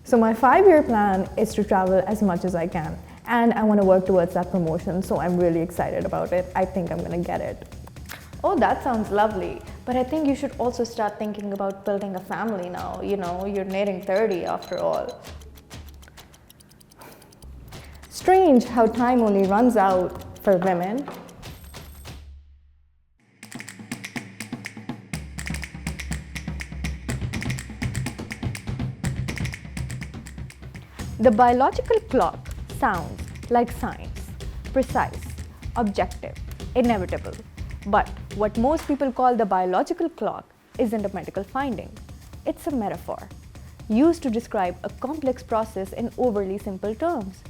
So my 5-year plan is to travel as much as I can, and I want to work towards that promotion, so I'm really excited about it. I think I'm going to get it. Oh, that sounds lovely. But I think you should also start thinking about building a family now. You're nearing 30 after all. Strange how time only runs out for women. The biological clock sounds like science, precise, objective, inevitable. But what most people call the biological clock isn't a medical finding. It's a metaphor, used to describe a complex process in overly simple terms.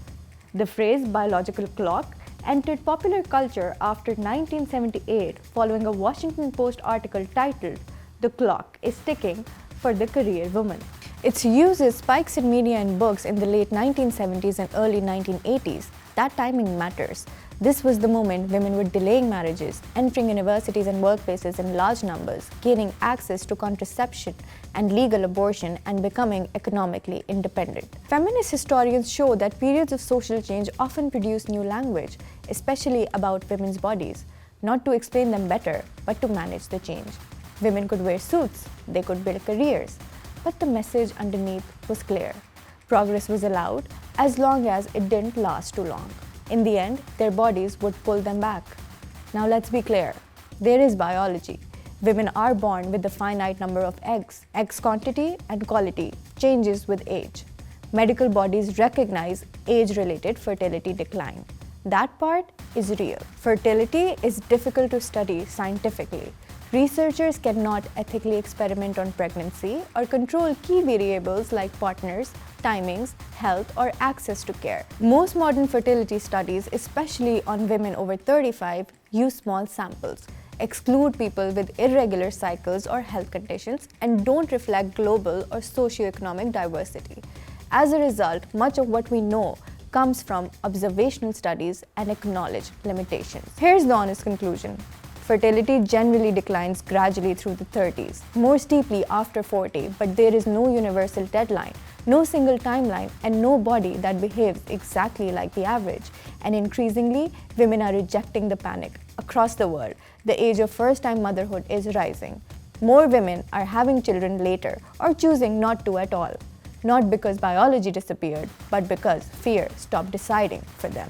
The phrase biological clock entered popular culture after 1978 following a Washington Post article titled "The Clock is Ticking for the Career Woman." Its use spikes in media and books in the late 1970s and early 1980s. That timing matters. This was the moment women were delaying marriages, entering universities and workplaces in large numbers, gaining access to contraception and legal abortion, and becoming economically independent. Feminist historians show that periods of social change often produce new language, especially about women's bodies, not to explain them better, but to manage the change. Women could wear suits, they could build careers, but the message underneath was clear. Progress was allowed as long as it didn't last too long. In the end, their bodies would pull them back. Now let's be clear. There is biology. Women are born with a finite number of eggs. Eggs quantity and quality changes with age. Medical bodies recognize age-related fertility decline. That part is real. Fertility is difficult to study scientifically. Researchers cannot ethically experiment on pregnancy or control key variables like partners, timings, health, or access to care. Most modern fertility studies, especially on women over 35, use small samples, exclude people with irregular cycles or health conditions, and don't reflect global or socioeconomic diversity. As a result, much of what we know comes from observational studies and acknowledged limitations. Here's the honest conclusion. Fertility generally declines gradually through the 30s, more steeply after 40, but there is no universal deadline, no single timeline, and no body that behaves exactly like the average. And increasingly, women are rejecting the panic. Across the world, the age of first-time motherhood is rising. More women are having children later or choosing not to at all, not because biology disappeared, but because fear stopped deciding for them.